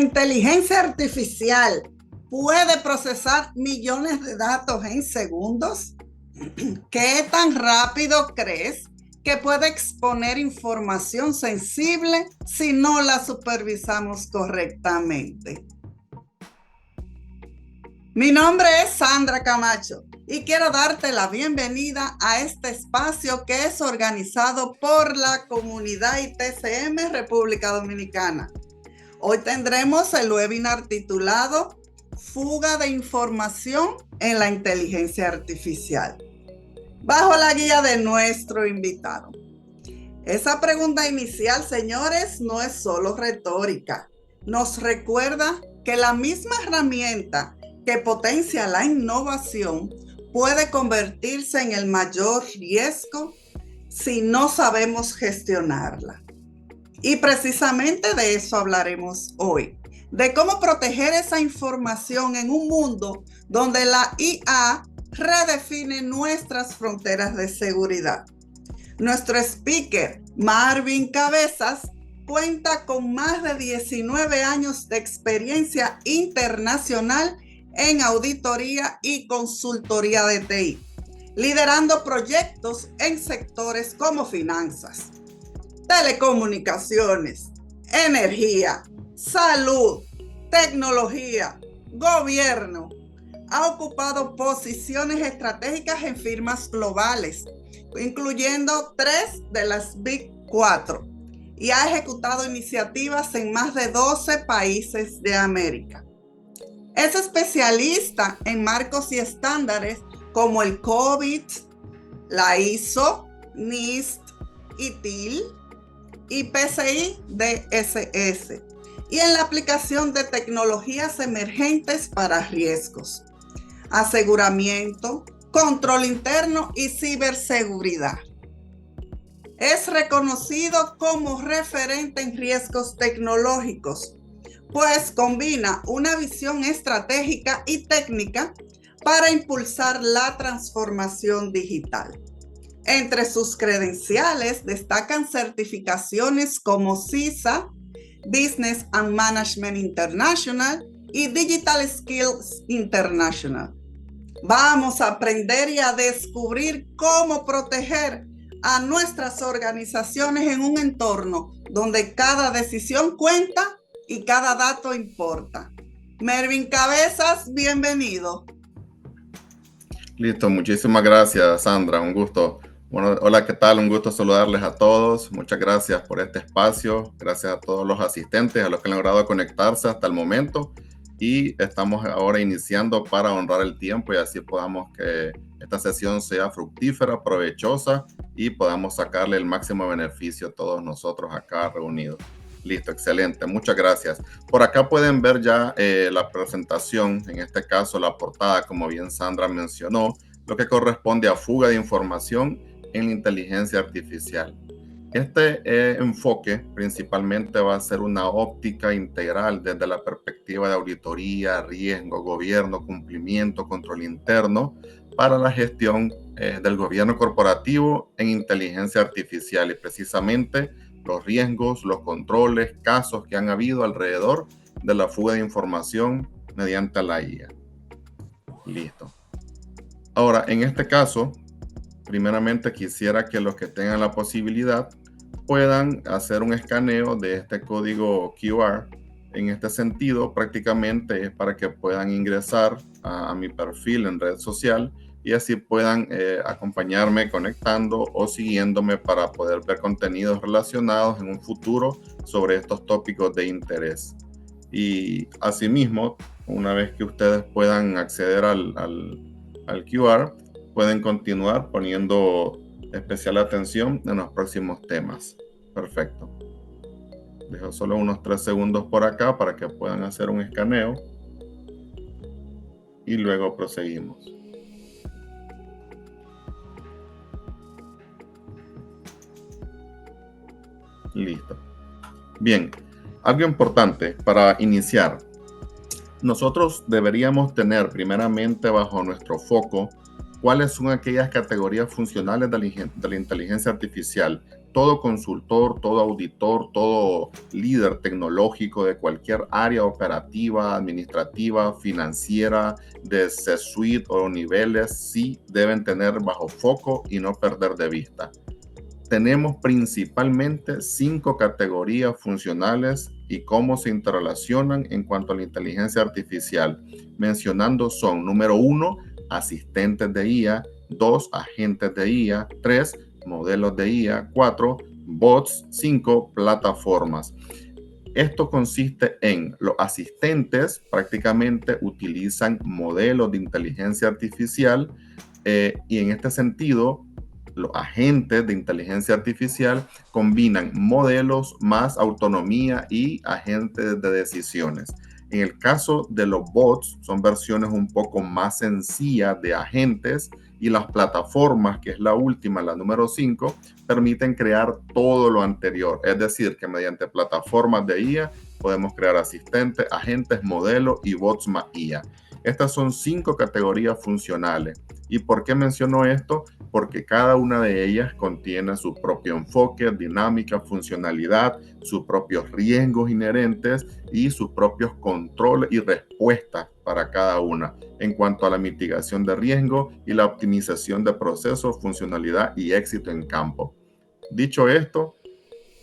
inteligencia artificial puede procesar millones de datos en segundos? ¿Qué tan rápido crees que puede exponer información sensible si no la supervisamos correctamente? Mi nombre es Sandra Camacho y quiero darte la bienvenida a este espacio que es organizado por la comunidad ITCM República Dominicana. Hoy tendremos el webinar titulado Fuga de información en la inteligencia artificial, bajo la guía de nuestro invitado. Esa pregunta inicial, señores, no es solo retórica. Nos recuerda que la misma herramienta que potencia la innovación puede convertirse en el mayor riesgo si no sabemos gestionarla. Y precisamente de eso hablaremos hoy, de cómo proteger esa información en un mundo donde la IA redefine nuestras fronteras de seguridad. Nuestro speaker, Marvin Cabezas, cuenta con más de 19 años de experiencia internacional en auditoría y consultoría de TI, liderando proyectos en sectores como finanzas, telecomunicaciones, energía, salud, tecnología, gobierno. Ha ocupado posiciones estratégicas en firmas globales, incluyendo 3 de las Big 4, y ha ejecutado iniciativas en más de 12 países de América. Es especialista en marcos y estándares como el COVID, la ISO, NIST, ITIL y PCI DSS, y en la aplicación de tecnologías emergentes para riesgos, aseguramiento, control interno y ciberseguridad. Es reconocido como referente en riesgos tecnológicos, pues combina una visión estratégica y técnica para impulsar la transformación digital. Entre sus credenciales destacan certificaciones como CISA, Business and Management International y Digital Skills International. Vamos a aprender y a descubrir cómo proteger a nuestras organizaciones en un entorno donde cada decisión cuenta y cada dato importa. Marvin Cabezas, bienvenido. Listo, muchísimas gracias, Sandra, un gusto. Bueno, hola, ¿qué tal? Un gusto saludarles a todos. Muchas gracias por este espacio. Gracias a todos los asistentes, a los que han logrado conectarse hasta el momento. Y estamos ahora iniciando para honrar el tiempo y así podamos que esta sesión sea fructífera, provechosa y podamos sacarle el máximo beneficio a todos nosotros acá reunidos. Listo, excelente. Muchas gracias. Por acá pueden ver ya la presentación, en este caso la portada, como bien Sandra mencionó, lo que corresponde a fuga de información en la inteligencia artificial. Este enfoque principalmente va a ser una óptica integral desde la perspectiva de auditoría, riesgo, gobierno, cumplimiento, control interno para la gestión del gobierno corporativo en inteligencia artificial y precisamente los riesgos, los controles, casos que han habido alrededor de la fuga de información mediante la IA. Listo. Ahora, en este caso, primeramente quisiera que los que tengan la posibilidad puedan hacer un escaneo de este código QR. En este sentido, prácticamente es para que puedan ingresar a mi perfil en red social y así puedan acompañarme conectando o siguiéndome para poder ver contenidos relacionados en un futuro sobre estos tópicos de interés. Y asimismo, una vez que ustedes puedan acceder al QR, pueden continuar poniendo especial atención en los próximos temas. Perfecto. Dejo solo unos 3 segundos por acá para que puedan hacer un escaneo y luego proseguimos. Listo. Bien, algo importante para iniciar. Nosotros deberíamos tener primeramente bajo nuestro foco cuáles son aquellas categorías funcionales de la inteligencia artificial todo consultor, todo auditor, todo líder tecnológico de cualquier área operativa, administrativa, financiera, de C-suite o niveles, sí deben tener bajo foco y no perder de vista. Tenemos principalmente 5 categorías funcionales y cómo se interrelacionan en cuanto a la inteligencia artificial. Mencionando son, número 1, asistentes de IA, 2, agentes de IA, 3, modelos de IA, 4, bots, 5, plataformas. Esto consiste en los asistentes prácticamente utilizan modelos de inteligencia artificial y en este sentido los agentes de inteligencia artificial combinan modelos más autonomía y agentes de decisiones. En el caso de los bots, son versiones un poco más sencillas de agentes y las plataformas, que es la última, la número 5, permiten crear todo lo anterior. Es decir, que mediante plataformas de IA podemos crear asistentes, agentes, modelos y bots más IA. Estas son 5 categorías funcionales. ¿Y por qué menciono esto? Porque cada una de ellas contiene su propio enfoque, dinámica, funcionalidad, sus propios riesgos inherentes y sus propios controles y respuestas para cada una en cuanto a la mitigación de riesgo y la optimización de procesos, funcionalidad y éxito en campo. Dicho esto,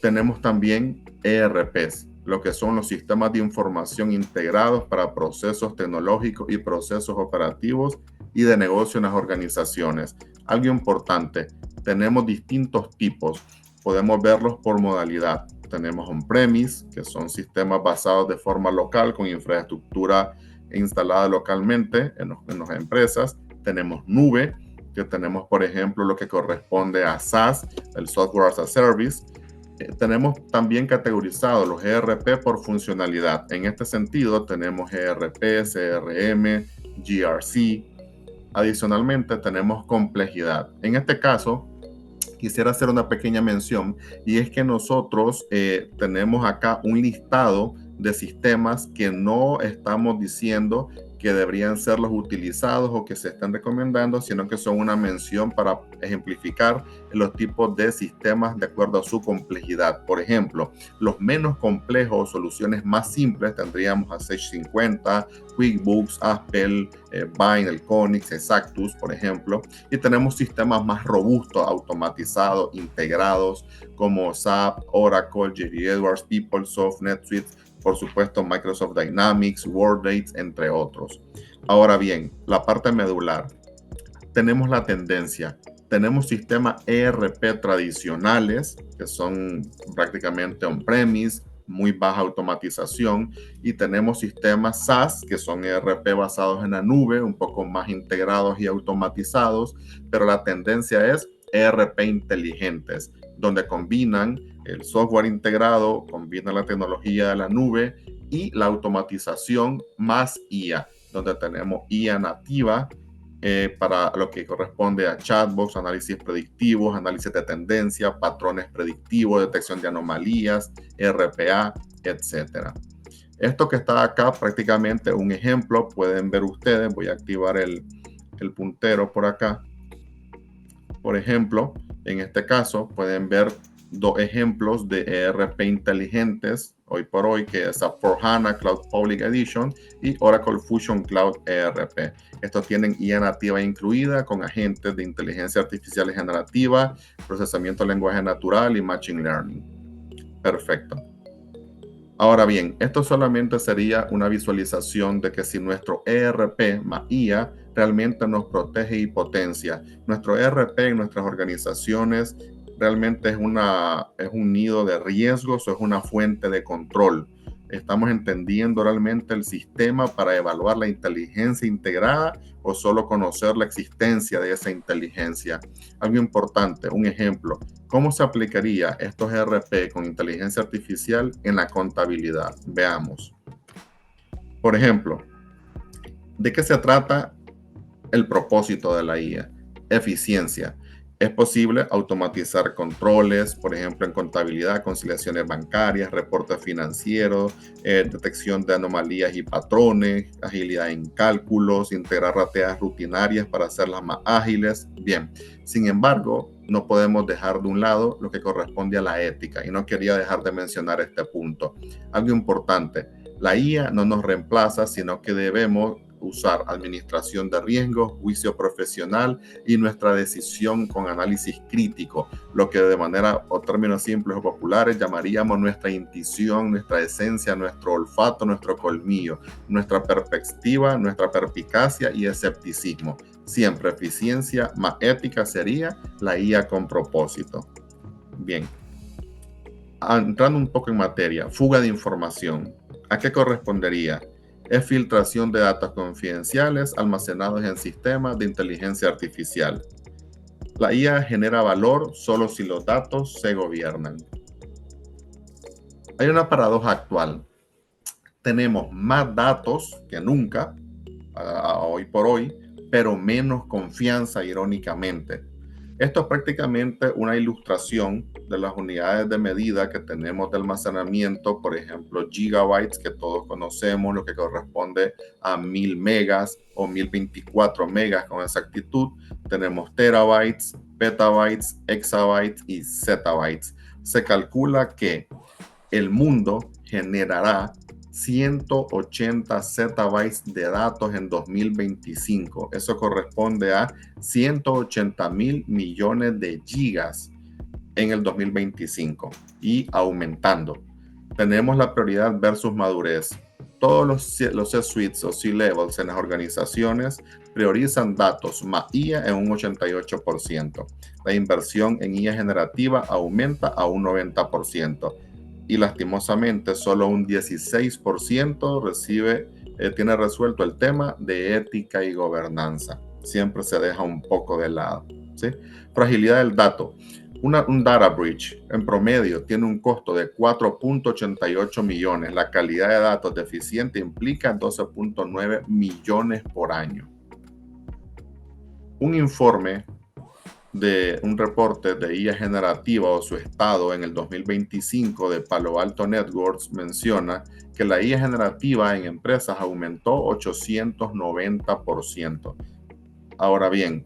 tenemos también ERPs, lo que son los sistemas de información integrados para procesos tecnológicos y procesos operativos y de negocio en las organizaciones. Algo importante, tenemos distintos tipos, podemos verlos por modalidad. Tenemos on-premise, que son sistemas basados de forma local con infraestructura instalada localmente en las empresas. Tenemos nube, que tenemos por ejemplo lo que corresponde a SaaS, el Software as a Service. Tenemos también categorizados los ERP por funcionalidad. En este sentido tenemos ERP, CRM, GRC. Adicionalmente tenemos complejidad. En este caso quisiera hacer una pequeña mención y es que nosotros tenemos acá un listado de sistemas que no estamos diciendo que deberían ser los utilizados o que se están recomendando, sino que son una mención para ejemplificar los tipos de sistemas de acuerdo a su complejidad. Por ejemplo, los menos complejos, soluciones más simples, tendríamos a Sage 50, QuickBooks, Apple, Bind, el Conix, Exactus, por ejemplo. Y tenemos sistemas más robustos, automatizados, integrados, como SAP, Oracle, JD Edwards, PeopleSoft, NetSuite, por supuesto Microsoft Dynamics, WorkDates, entre otros. Ahora bien, la parte medular. Tenemos la tendencia. Tenemos sistemas ERP tradicionales, que son prácticamente on-premise, muy baja automatización, y tenemos sistemas SaaS, que son ERP basados en la nube, un poco más integrados y automatizados, pero la tendencia es ERP inteligentes, donde combinan el software integrado, combina la tecnología de la nube y la automatización más IA, donde tenemos IA nativa para lo que corresponde a chatbots, análisis predictivos, análisis de tendencia, patrones predictivos, detección de anomalías, RPA, etc. Esto que está acá prácticamente un ejemplo, pueden ver ustedes, voy a activar el puntero por acá. Por ejemplo, en este caso pueden ver 2 ejemplos de ERP inteligentes hoy por hoy, que es S/4HANA Cloud Public Edition y Oracle Fusion Cloud ERP. Estos tienen IA nativa incluida con agentes de inteligencia artificial generativa, procesamiento de lenguaje natural y machine learning. Perfecto. Ahora bien, esto solamente sería una visualización de que si nuestro ERP más IA realmente nos protege y potencia. Nuestro ERP en nuestras organizaciones realmente es un nido de riesgos o es una fuente de control. ¿Estamos entendiendo realmente el sistema para evaluar la inteligencia integrada o solo conocer la existencia de esa inteligencia? Algo importante, un ejemplo. ¿Cómo se aplicaría estos ERP con inteligencia artificial en la contabilidad? Veamos. Por ejemplo, ¿de qué se trata el propósito de la IA? Eficiencia. Es posible automatizar controles, por ejemplo, en contabilidad, conciliaciones bancarias, reportes financieros, detección de anomalías y patrones, agilidad en cálculos, integrar tareas rutinarias para hacerlas más ágiles. Bien, sin embargo, no podemos dejar de un lado lo que corresponde a la ética y no quería dejar de mencionar este punto. Algo importante, la IA no nos reemplaza, sino que debemos usar administración de riesgos, juicio profesional y nuestra decisión con análisis crítico, lo que de manera o términos simples o populares llamaríamos nuestra intuición, nuestra esencia, nuestro olfato, nuestro colmillo, nuestra perspectiva, nuestra perspicacia y escepticismo. Siempre eficiencia más ética sería la IA con propósito. Bien, entrando un poco en materia, fuga de información. ¿A qué correspondería? Es filtración de datos confidenciales almacenados en sistemas de inteligencia artificial. La IA genera valor solo si los datos se gobiernan. Hay una paradoja actual. Tenemos más datos que nunca, hoy por hoy, pero menos confianza, irónicamente. Esto es prácticamente una ilustración de las unidades de medida que tenemos de almacenamiento, por ejemplo, gigabytes, que todos conocemos, lo que corresponde a 1000 megas o 1024 megas con exactitud. Tenemos terabytes, petabytes, exabytes y zettabytes. Se calcula que el mundo generará 180 zettabytes de datos en 2025. Eso corresponde a 180,000 millones de gigas en el 2025 y aumentando. Tenemos la prioridad versus madurez. Todos los C-suites o C-levels en las organizaciones priorizan datos más IA en un 88%. La inversión en IA generativa aumenta a un 90%. Y lastimosamente solo un 16% tiene resuelto el tema de ética y gobernanza. Siempre se deja un poco de lado, ¿sí? Fragilidad del dato. Un data breach en promedio tiene un costo de 4.88 millones. La calidad de datos deficiente implica 12.9 millones por año. Un informe de un reporte de IA generativa o su estado en el 2025 de Palo Alto Networks menciona que la IA generativa en empresas aumentó 890%. Ahora bien,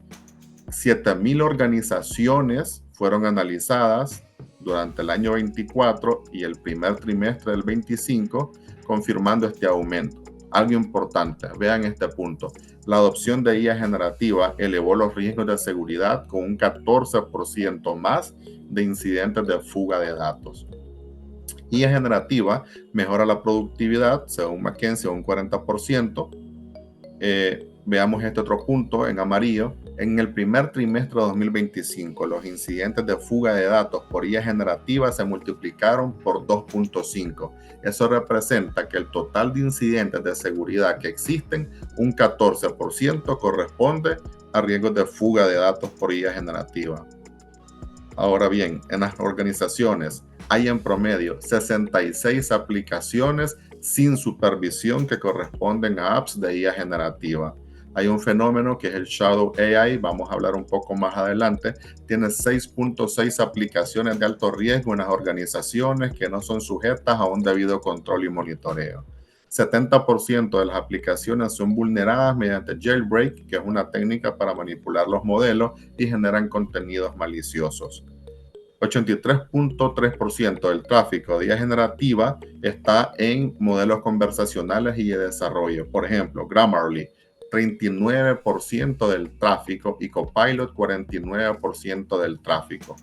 7,000 organizaciones fueron analizadas durante el año 24 y el primer trimestre del 25, confirmando este aumento. Algo importante, vean este punto. La adopción de IA generativa elevó los riesgos de seguridad con un 14% más de incidentes de fuga de datos. IA generativa mejora la productividad, según McKinsey, un 40%. Veamos este otro punto en amarillo. En el primer trimestre de 2025, los incidentes de fuga de datos por IA generativa se multiplicaron por 2.5. Eso representa que el total de incidentes de seguridad que existen, un 14% corresponde a riesgos de fuga de datos por IA generativa. Ahora bien, en las organizaciones hay en promedio 66 aplicaciones sin supervisión que corresponden a apps de IA generativa. Hay un fenómeno que es el Shadow AI, vamos a hablar un poco más adelante. Tiene 6.6 aplicaciones de alto riesgo en las organizaciones que no son sujetas a un debido control y monitoreo. 70% de las aplicaciones son vulneradas mediante jailbreak, que es una técnica para manipular los modelos y generan contenidos maliciosos. 83.3% del tráfico de IA generativa está en modelos conversacionales y de desarrollo. Por ejemplo, Grammarly, 39% del tráfico y Copilot 49% del tráfico.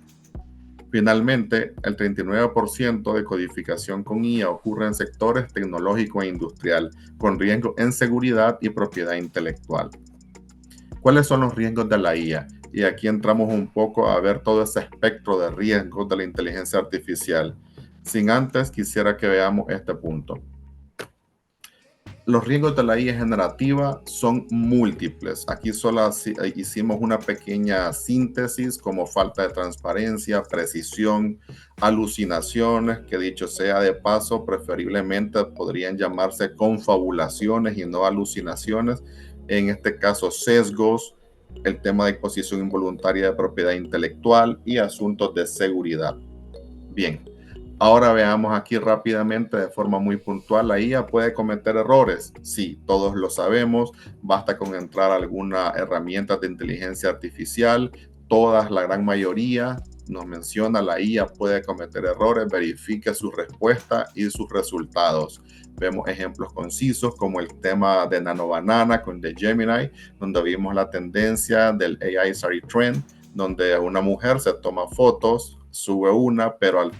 Finalmente, el 39% de codificación con IA ocurre en sectores tecnológico e industrial, con riesgo en seguridad y propiedad intelectual. ¿Cuáles son los riesgos de la IA? Y aquí entramos un poco a ver todo ese espectro de riesgos de la inteligencia artificial. Sin antes, quisiera que veamos este punto. Los riesgos de la IA generativa son múltiples. Aquí solo hicimos una pequeña síntesis como falta de transparencia, precisión, alucinaciones, que dicho sea de paso, preferiblemente podrían llamarse confabulaciones y no alucinaciones. En este caso, sesgos, el tema de exposición involuntaria de propiedad intelectual y asuntos de seguridad. Bien, ahora veamos aquí rápidamente de forma muy puntual, la IA puede cometer errores. Sí, todos lo sabemos, basta con entrar a alguna herramienta de inteligencia artificial, todas, la gran mayoría, nos menciona la IA puede cometer errores, verifique su respuesta y sus resultados. Vemos ejemplos concisos como el tema de Nanobanana con The Gemini, donde vimos la tendencia del AI Sorry Trend, donde una mujer se toma fotos, sube una, pero al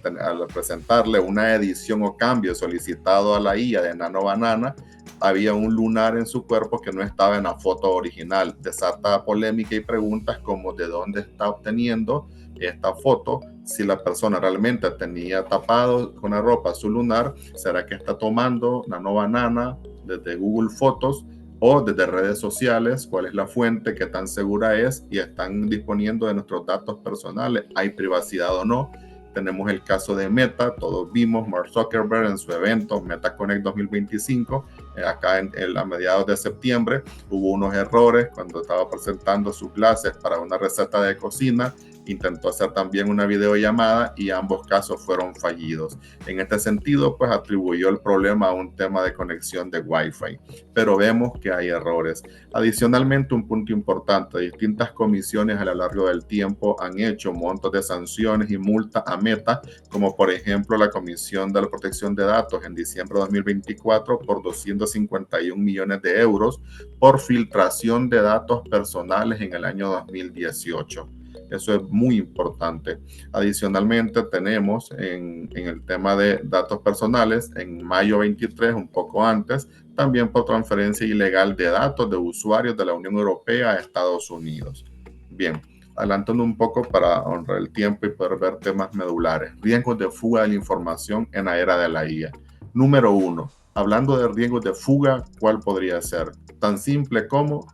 presentarle una edición o cambio solicitado a la IA de Nanobanana, había un lunar en su cuerpo que no estaba en la foto original. Desata polémica y preguntas como de dónde está obteniendo esta foto, si la persona realmente tenía tapado con la ropa su lunar, será que está tomando Nanobanana desde Google Fotos o desde redes sociales, cuál es la fuente, qué tan segura es y están disponiendo de nuestros datos personales, hay privacidad o no. Tenemos el caso de Meta, todos vimos Mark Zuckerberg en su evento Meta Connect 2025, acá a mediados de septiembre, hubo unos errores cuando estaba presentando sus clases para una receta de cocina, intentó hacer también una videollamada y ambos casos fueron fallidos. En este sentido, pues atribuyó el problema a un tema de conexión de Wi-Fi, pero vemos que hay errores. Adicionalmente, un punto importante, distintas comisiones a lo largo del tiempo han hecho montos de sanciones y multas a Meta, como por ejemplo la Comisión de la Protección de Datos en diciembre de 2024 por 251 millones de euros por filtración de datos personales en el año 2018. Eso es muy importante. Adicionalmente, tenemos en el tema de datos personales, en mayo 23, un poco antes, también por transferencia ilegal de datos de usuarios de la Unión Europea a Estados Unidos. Bien, adelantando un poco para honrar el tiempo y poder ver temas medulares. Riesgos de fuga de la información en la era de la IA. Número 1. Hablando de riesgos de fuga, ¿cuál podría ser? Tan simple como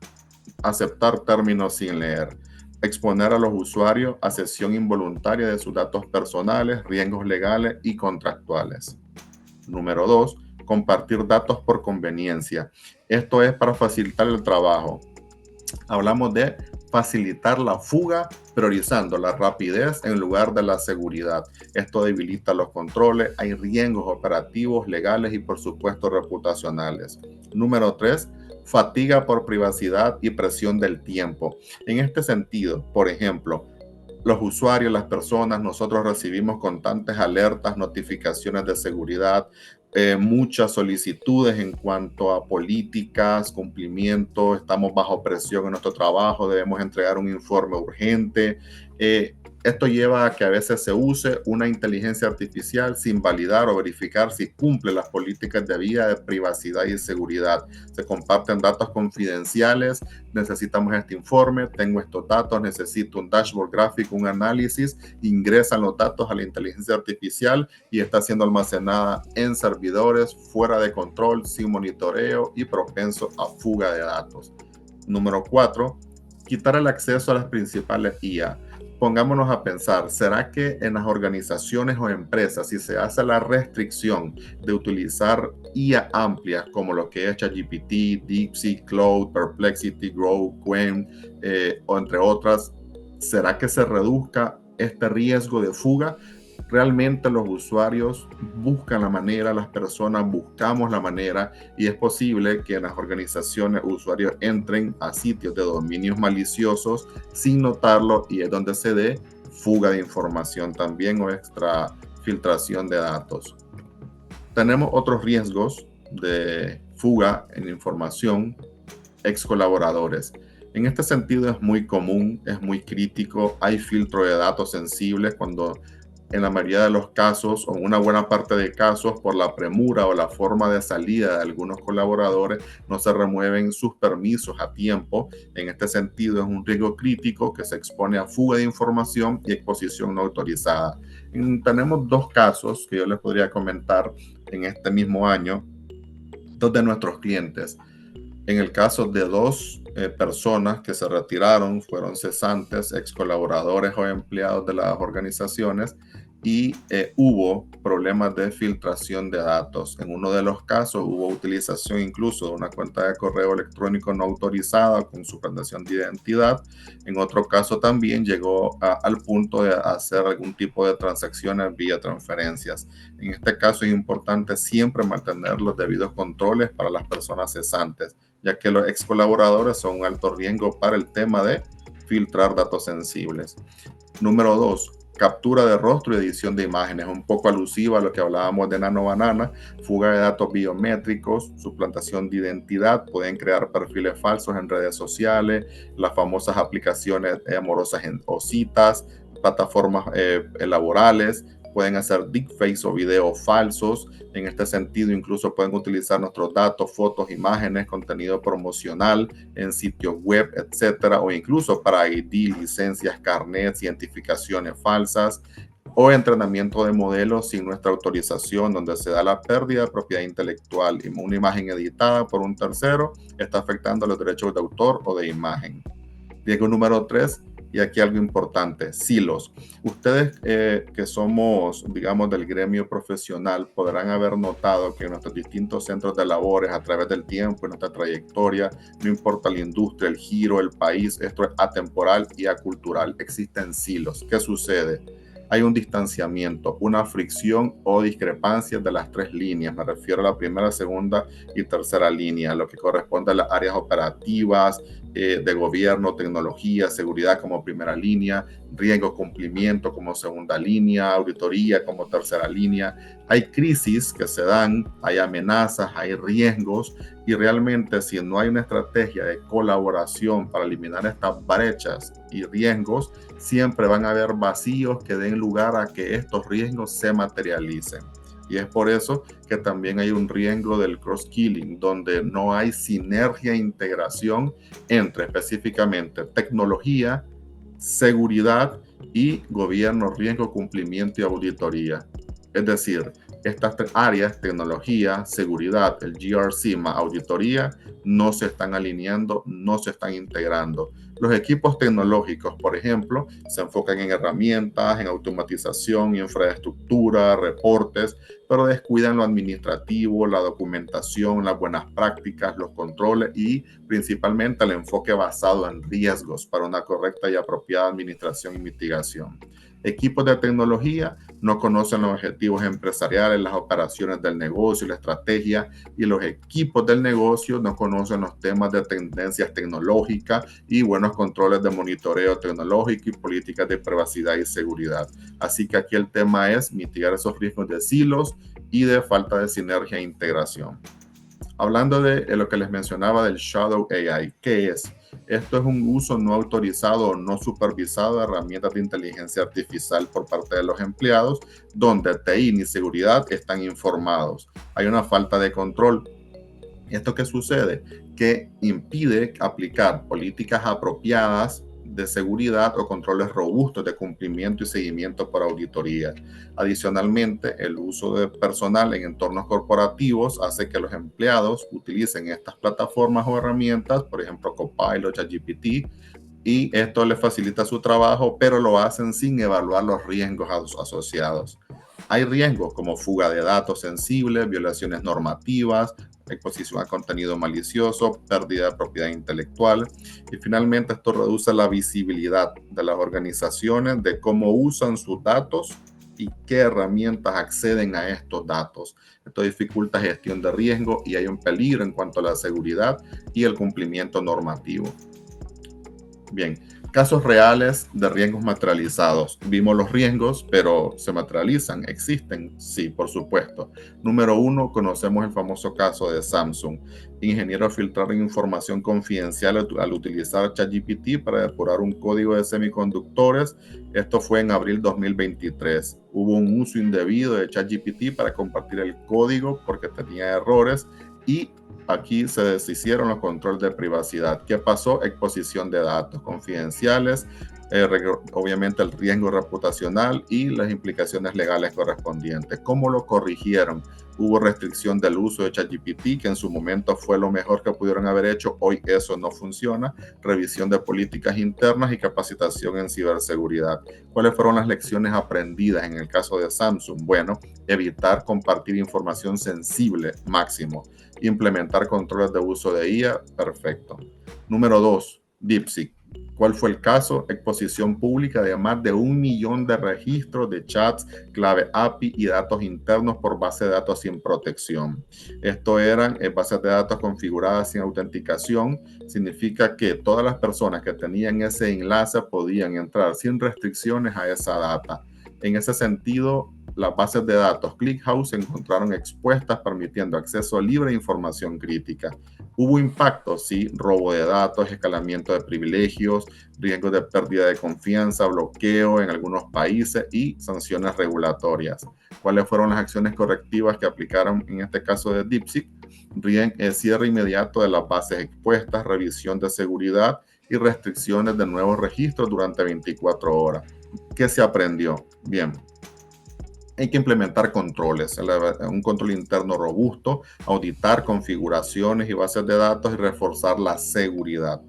aceptar términos sin leer. Exponer a los usuarios a cesión involuntaria de sus datos personales, riesgos legales y contractuales. Número 2. Compartir datos por conveniencia. Esto es para facilitar el trabajo. Hablamos de facilitar la fuga, priorizando la rapidez en lugar de la seguridad. Esto debilita los controles, hay riesgos operativos, legales y por supuesto reputacionales. Número 3. Fatiga por privacidad y presión del tiempo. En este sentido, por ejemplo, los usuarios, las personas, nosotros recibimos constantes alertas, notificaciones de seguridad, muchas solicitudes en cuanto a políticas, cumplimiento, estamos bajo presión en nuestro trabajo, debemos entregar un informe urgente. Esto lleva a que a veces se use una inteligencia artificial sin validar o verificar si cumple las políticas de vía de privacidad y seguridad. Se comparten datos confidenciales, necesitamos este informe, tengo estos datos, necesito un dashboard gráfico, un análisis, ingresan los datos a la inteligencia artificial y está siendo almacenada en servidores fuera de control, sin monitoreo y propenso a fuga de datos. Número 4, quitar el acceso a las principales IA. Pongámonos a pensar, ¿será que en las organizaciones o empresas, si se hace la restricción de utilizar IA amplias como lo que es ChatGPT, DeepSeek, Claude, Perplexity, Grow, Qwen, o entre otras, ¿será que se reduzca este riesgo de fuga? Realmente los usuarios buscan la manera, las personas buscamos la manera y es posible que en las organizaciones usuarios entren a sitios de dominios maliciosos sin notarlo y es donde se dé fuga de información también o extra filtración de datos. Tenemos otros riesgos de fuga en información, ex colaboradores. En este sentido es muy común, es muy crítico, hay filtro de datos sensibles cuando en la mayoría de los casos o en una buena parte de casos por la premura o la forma de salida de algunos colaboradores no se remueven sus permisos a tiempo. En este sentido es un riesgo crítico que se expone a fuga de información y exposición no autorizada. Tenemos dos casos que yo les podría comentar en este mismo año, dos de nuestros clientes. En el caso de dos personas que se retiraron, fueron cesantes, ex colaboradores o empleados de las organizaciones, y hubo problemas de filtración de datos. En uno de los casos hubo utilización incluso de una cuenta de correo electrónico no autorizada con suplantación de identidad. En otro caso también llegó al punto de hacer algún tipo de transacciones vía transferencias. En este caso es importante siempre mantener los debidos controles para las personas cesantes, ya que los ex colaboradores son un alto riesgo para el tema de filtrar datos sensibles. Número 2, captura de rostro y edición de imágenes, un poco alusiva a lo que hablábamos de Nano Banana, fuga de datos biométricos, suplantación de identidad, pueden crear perfiles falsos en redes sociales, las famosas aplicaciones amorosas o citas, plataformas laborales, pueden hacer deepfakes o videos falsos. En este sentido, incluso pueden utilizar nuestros datos, fotos, imágenes, contenido promocional en sitios web, etcétera, o incluso para ID, licencias, carnets, identificaciones falsas o entrenamiento de modelos sin nuestra autorización, donde se da la pérdida de propiedad intelectual y una imagen editada por un tercero está afectando los derechos de autor o de imagen. Riesgo número 3, y aquí algo importante, silos. Ustedes que somos, digamos, del gremio profesional, podrán haber notado que en nuestros distintos centros de labores, a través del tiempo, en nuestra trayectoria, no importa la industria, el giro, el país, esto es atemporal y acultural. Existen silos. ¿Qué sucede? Hay un distanciamiento, una fricción o discrepancia de las tres líneas. Me refiero a la primera, segunda y tercera línea, lo que corresponde a las áreas operativas, de gobierno, tecnología, seguridad como primera línea, riesgo, cumplimiento como segunda línea, auditoría como tercera línea. Hay crisis que se dan, hay amenazas, hay riesgos y realmente si no hay una estrategia de colaboración para eliminar estas brechas y riesgos, siempre van a haber vacíos que den lugar a que estos riesgos se materialicen. Y es por eso que también hay un riesgo del cross-killing, donde no hay sinergia e integración entre específicamente tecnología, seguridad y gobierno, riesgo, cumplimiento y auditoría. Es decir, estas tres áreas, tecnología, seguridad, el GRC más auditoría, no se están alineando, no se están integrando. Los equipos tecnológicos, por ejemplo, se enfocan en herramientas, en automatización, infraestructura, reportes, pero descuidan lo administrativo, la documentación, las buenas prácticas, los controles y principalmente el enfoque basado en riesgos para una correcta y apropiada administración y mitigación. Equipos de tecnología no conocen los objetivos empresariales, las operaciones del negocio, la estrategia, y los equipos del negocio no conocen los temas de tendencias tecnológicas y buenos controles de monitoreo tecnológico y políticas de privacidad y seguridad. Así que aquí el tema es mitigar esos riesgos de silos y de falta de sinergia e integración. Hablando de lo que les mencionaba del Shadow AI, ¿qué es? Esto es un uso no autorizado o no supervisado de herramientas de inteligencia artificial por parte de los empleados, donde TI ni seguridad están informados. Hay una falta de control. ¿Esto qué sucede? Que impide aplicar políticas apropiadas de seguridad o controles robustos de cumplimiento y seguimiento por auditoría. Adicionalmente, el uso de personal en entornos corporativos hace que los empleados utilicen estas plataformas o herramientas, por ejemplo, Copilot, ChatGPT, y esto les facilita su trabajo, pero lo hacen sin evaluar los riesgos asociados. Hay riesgos como fuga de datos sensibles, violaciones normativas, exposición a contenido malicioso, pérdida de propiedad intelectual y finalmente esto reduce la visibilidad de las organizaciones de cómo usan sus datos y qué herramientas acceden a estos datos. Esto dificulta gestión de riesgo y hay un peligro en cuanto a la seguridad y el cumplimiento normativo. Bien, casos reales de riesgos materializados. Vimos los riesgos, pero ¿se materializan? ¿Existen? Sí, por supuesto. Número 1, conocemos el famoso caso de Samsung. Ingenieros filtraron información confidencial al utilizar ChatGPT para depurar un código de semiconductores. Esto fue en abril 2023. Hubo un uso indebido de ChatGPT para compartir el código porque tenía errores y aquí se deshicieron los controles de privacidad. ¿Qué pasó? Exposición de datos confidenciales, obviamente el riesgo reputacional y las implicaciones legales correspondientes. ¿Cómo lo corrigieron? Hubo restricción del uso de ChatGPT, que en su momento fue lo mejor que pudieron haber hecho. Hoy eso no funciona. Revisión de políticas internas y capacitación en ciberseguridad. ¿Cuáles fueron las lecciones aprendidas en el caso de Samsung? Bueno, evitar compartir información sensible, máximo. Implementar controles de uso de IA, perfecto. Número 2, DeepSeek. ¿Cuál fue el caso? Exposición pública de más de 1 millón de registros de chats, clave API y datos internos por base de datos sin protección. Esto eran bases de datos configuradas sin autenticación. Significa que todas las personas que tenían ese enlace podían entrar sin restricciones a esa data. En ese sentido, las bases de datos ClickHouse se encontraron expuestas, permitiendo acceso libre a información crítica. ¿Hubo impacto? Sí, robo de datos, escalamiento de privilegios, riesgos de pérdida de confianza, bloqueo en algunos países y sanciones regulatorias. ¿Cuáles fueron las acciones correctivas que aplicaron en este caso de DeepSeek? Cierre inmediato de las bases expuestas, revisión de seguridad y restricciones de nuevos registros durante 24 horas. ¿Qué se aprendió? Bien. Hay que implementar controles, un control interno robusto, auditar configuraciones y bases de datos y reforzar la seguridad.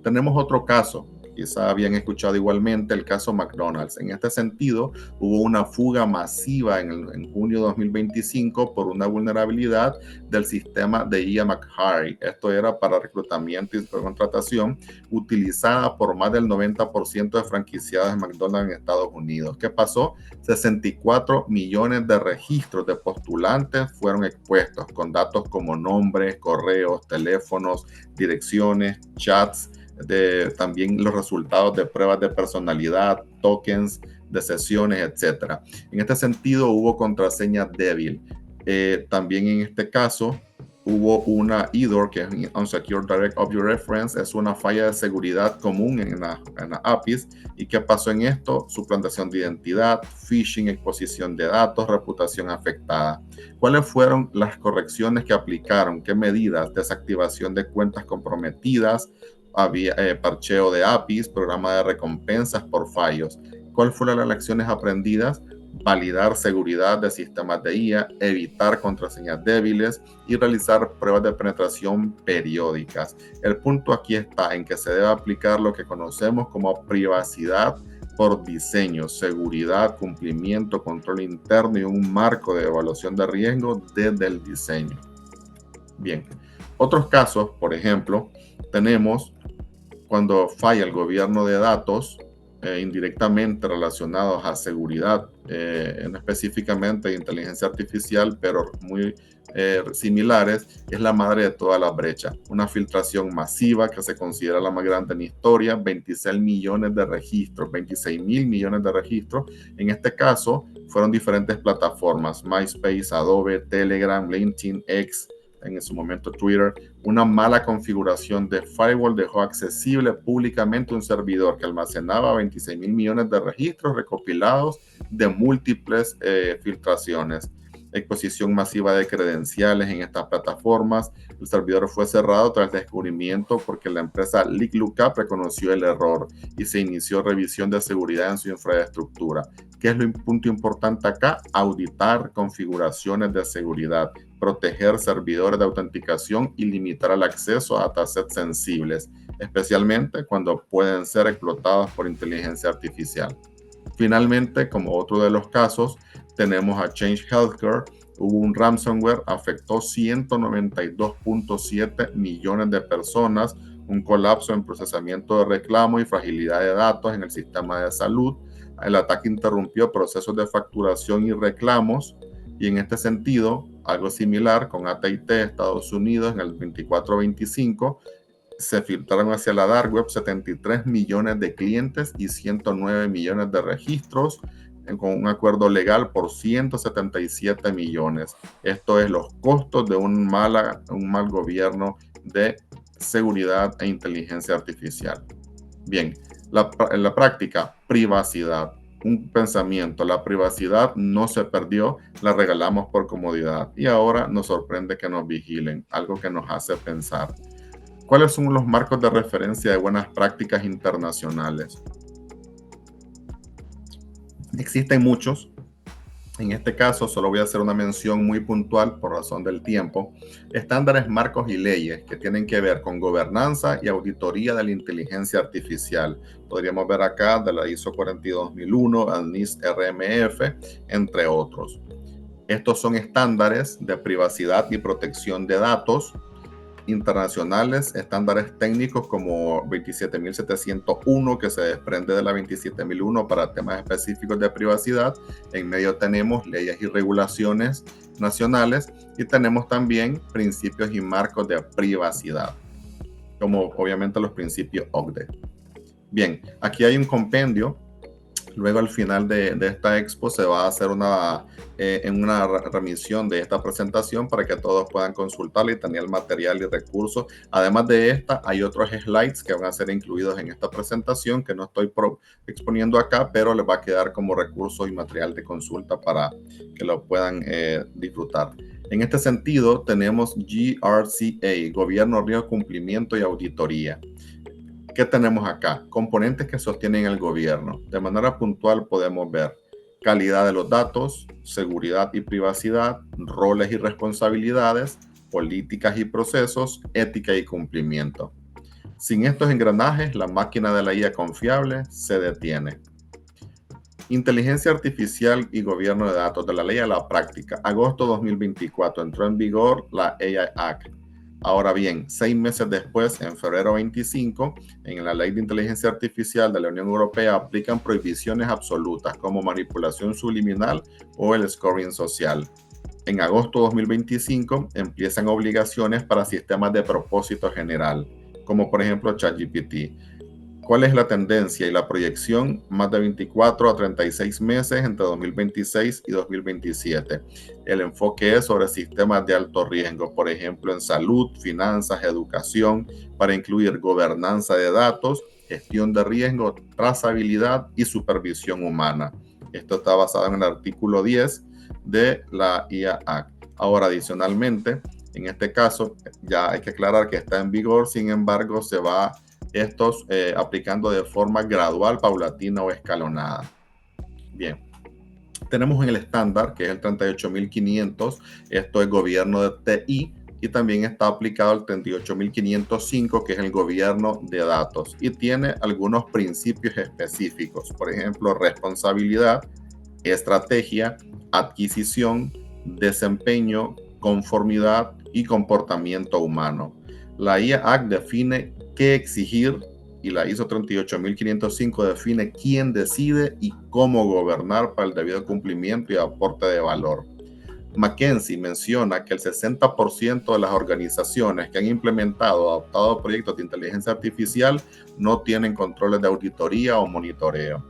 Tenemos otro caso, quizá habían escuchado igualmente el caso McDonald's. En este sentido, hubo una fuga masiva en junio de 2025 por una vulnerabilidad del sistema de IA McHarry. Esto era para reclutamiento y contratación, utilizada por más del 90% de franquiciadas de McDonald's en Estados Unidos. ¿Qué pasó? 64 millones de registros de postulantes fueron expuestos con datos como nombres, correos, teléfonos, direcciones, chats, también los resultados de pruebas de personalidad, tokens de sesiones, etc. En este sentido, hubo contraseña débil. También en este caso, hubo una EDOR, que es Unsecure Direct Object Reference, es una falla de seguridad común en las APIs. ¿Y qué pasó en esto? Suplantación de identidad, phishing, exposición de datos, reputación afectada. ¿Cuáles fueron las correcciones que aplicaron? ¿Qué medidas? Desactivación de cuentas comprometidas, había parcheo de APIs, programa de recompensas por fallos. ¿Cuáles fueron las lecciones aprendidas? Validar seguridad de sistemas de IA, evitar contraseñas débiles y realizar pruebas de penetración periódicas. El punto aquí está en que se debe aplicar lo que conocemos como privacidad por diseño, seguridad, cumplimiento, control interno y un marco de evaluación de riesgo desde el diseño. Bien, otros casos, por ejemplo, tenemos cuando falla el gobierno de datos indirectamente relacionados a seguridad, específicamente de inteligencia artificial, pero muy similares, es la madre de todas las brechas. Una filtración masiva que se considera la más grande en historia, 26 millones de registros, 26 mil millones de registros. En este caso, fueron diferentes plataformas, MySpace, Adobe, Telegram, LinkedIn, X, en su momento Twitter. Una mala configuración de firewall dejó accesible públicamente un servidor que almacenaba 26 mil millones de registros recopilados de múltiples filtraciones. Exposición masiva de credenciales en estas plataformas. El servidor fue cerrado tras descubrimiento porque la empresa LeakLookup reconoció el error y se inició revisión de seguridad en su infraestructura. ¿Qué es lo punto importante acá? Auditar configuraciones de seguridad, proteger servidores de autenticación y limitar el acceso a datasets sensibles, especialmente cuando pueden ser explotados por inteligencia artificial. Finalmente, como otro de los casos, tenemos a Change Healthcare. Hubo un ransomware, afectó 192.7 millones de personas, un colapso en procesamiento de reclamos y fragilidad de datos en el sistema de salud. El ataque interrumpió procesos de facturación y reclamos, y en este sentido, algo similar con AT&T Estados Unidos en el 24-25, se filtraron hacia la dark web 73 millones de clientes y 109 millones de registros, con un acuerdo legal por 177 millones. Esto es los costos de un mal gobierno de seguridad e inteligencia artificial. Bien, en la práctica, privacidad. Un pensamiento, la privacidad no se perdió, la regalamos por comodidad y ahora nos sorprende que nos vigilen, algo que nos hace pensar. ¿Cuáles son los marcos de referencia de buenas prácticas internacionales? Existen muchos. En este caso, solo voy a hacer una mención muy puntual por razón del tiempo. Estándares, marcos y leyes que tienen que ver con gobernanza y auditoría de la inteligencia artificial. Podríamos ver acá de la ISO 42001, al NIST RMF, entre otros. Estos son estándares de privacidad y protección de datos internacionales, estándares técnicos como 27701 que se desprende de la 27001 para temas específicos de privacidad. En medio tenemos leyes y regulaciones nacionales y tenemos también principios y marcos de privacidad, como obviamente los principios OCDE. Bien, aquí hay un compendio. Luego al final de esta expo se va a hacer una remisión de esta presentación para que todos puedan consultarla y tener el material y recursos. Además de esta, hay otros slides que van a ser incluidos en esta presentación que no estoy exponiendo acá, pero les va a quedar como recurso y material de consulta para que lo puedan disfrutar. En este sentido, tenemos GRCA, Gobierno, Riesgo, Cumplimiento y Auditoría. ¿Qué tenemos acá? Componentes que sostienen el gobierno. De manera puntual podemos ver calidad de los datos, seguridad y privacidad, roles y responsabilidades, políticas y procesos, ética y cumplimiento. Sin estos engranajes, la máquina de la IA confiable se detiene. Inteligencia artificial y gobierno de datos, de la ley a la práctica. Agosto 2024 entró en vigor la AI Act. Ahora bien, 6 meses después, en febrero 25, en la Ley de Inteligencia Artificial de la Unión Europea aplican prohibiciones absolutas como manipulación subliminal o el scoring social. En agosto 2025 empiezan obligaciones para sistemas de propósito general, como por ejemplo ChatGPT. ¿Cuál es la tendencia y la proyección? Más de 24 a 36 meses entre 2026 y 2027. El enfoque es sobre sistemas de alto riesgo, por ejemplo, en salud, finanzas, educación, para incluir gobernanza de datos, gestión de riesgo, trazabilidad y supervisión humana. Esto está basado en el artículo 10 de la IA Act. Ahora, adicionalmente, en este caso, ya hay que aclarar que está en vigor, sin embargo, se va estos aplicando de forma gradual, paulatina o escalonada. Bien, tenemos en el estándar, que es el 38500, esto es gobierno de TI, y también está aplicado el 38505, que es el gobierno de datos, y tiene algunos principios específicos, por ejemplo, responsabilidad, estrategia, adquisición, desempeño, conformidad y comportamiento humano. La IA Act define qué exigir y la ISO 38505 define quién decide y cómo gobernar para el debido cumplimiento y aporte de valor. McKinsey menciona que el 60% de las organizaciones que han implementado o adoptado proyectos de inteligencia artificial no tienen controles de auditoría o monitoreo.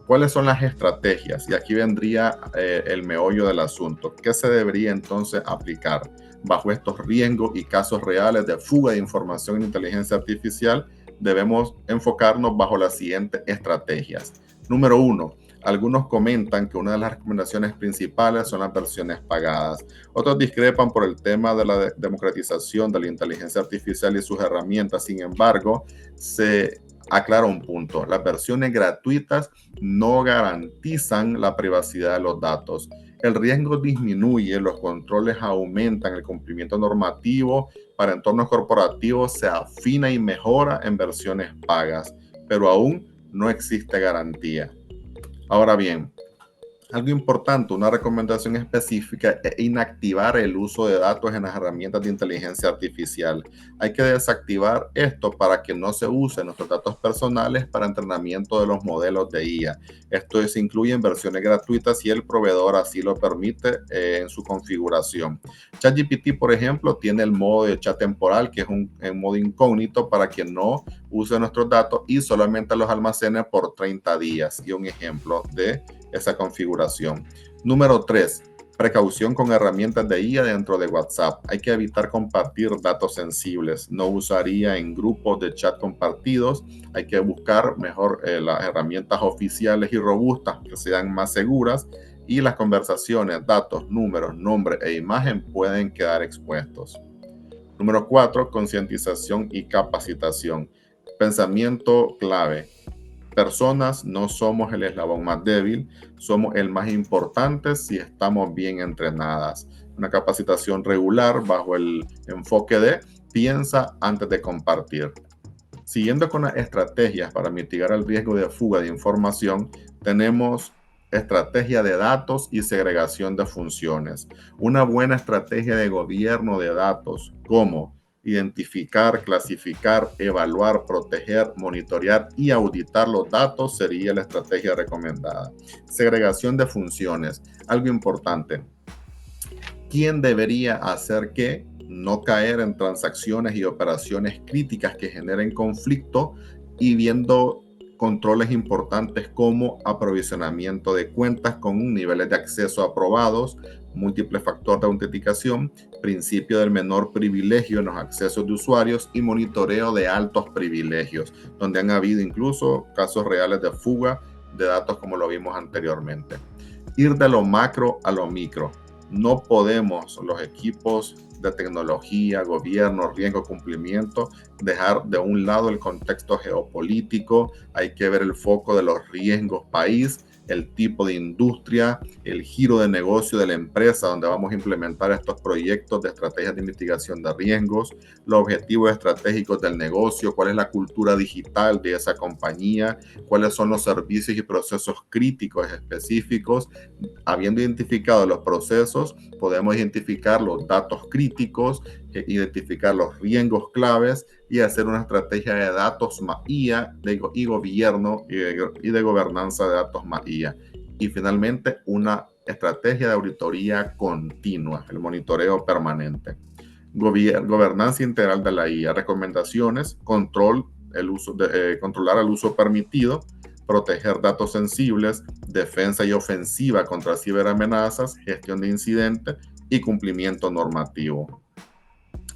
¿Cuáles son las estrategias? Y aquí vendría el meollo del asunto. ¿Qué se debería entonces aplicar bajo estos riesgos y casos reales de fuga de información en inteligencia artificial? Debemos enfocarnos bajo las siguientes estrategias. Número 1. Algunos comentan que una de las recomendaciones principales son las versiones pagadas. Otros discrepan por el tema de la democratización de la inteligencia artificial y sus herramientas. Sin embargo, se aclara un punto. Las versiones gratuitas no garantizan la privacidad de los datos. El riesgo disminuye, los controles aumentan, el cumplimiento normativo para entornos corporativos se afina y mejora en versiones pagas, pero aún no existe garantía. Ahora bien, algo importante, una recomendación específica es inactivar el uso de datos en las herramientas de inteligencia artificial. Hay que desactivar esto para que no se usen nuestros datos personales para entrenamiento de los modelos de IA. Esto se incluye en versiones gratuitas si el proveedor así lo permite en su configuración. ChatGPT, por ejemplo, tiene el modo de chat temporal, que es un modo incógnito para que no use nuestros datos y solamente los almacene por 30 días. Y un ejemplo de esa configuración. Número 3. Precaución con herramientas de IA dentro de WhatsApp. Hay que evitar compartir datos sensibles. No usaría en grupos de chat compartidos. Hay que buscar mejor las herramientas oficiales y robustas que sean más seguras. Y las conversaciones, datos, números, nombre e imagen pueden quedar expuestos. Número 4. Concientización y capacitación. Pensamiento clave. personas no somos el eslabón más débil, somos el más importante si estamos bien entrenadas. Una capacitación regular bajo el enfoque de piensa antes de compartir. Siguiendo con las estrategias para mitigar el riesgo de fuga de información, tenemos estrategia de datos y segregación de funciones. Una buena estrategia de gobierno de datos, como identificar, clasificar, evaluar, proteger, monitorear y auditar los datos, sería la estrategia recomendada. Segregación de funciones, algo importante. ¿Quién debería hacer qué? No caer en transacciones y operaciones críticas que generen conflicto y viendo controles importantes como aprovisionamiento de cuentas con niveles de acceso aprobados, múltiple factor de autenticación, principio del menor privilegio en los accesos de usuarios y monitoreo de altos privilegios, donde han habido incluso casos reales de fuga de datos como lo vimos anteriormente. Ir de lo macro a lo micro. No podemos los equipos de tecnología, gobierno, riesgo, cumplimiento, dejar de un lado el contexto geopolítico. Hay que ver el foco de los riesgos país, el tipo de industria, el giro de negocio de la empresa donde vamos a implementar estos proyectos de estrategias de mitigación de riesgos, los objetivos estratégicos del negocio, cuál es la cultura digital de esa compañía, cuáles son los servicios y procesos críticos específicos. Habiendo identificado los procesos, podemos identificar los datos críticos, identificar los riesgos claves y hacer una estrategia de datos más IA y gobierno y de gobernanza de datos más IA. Y finalmente, una estrategia de auditoría continua, el monitoreo permanente. Gobernanza integral de la IA, recomendaciones, controlar el uso permitido, proteger datos sensibles, defensa y ofensiva contra ciberamenazas, gestión de incidentes y cumplimiento normativo.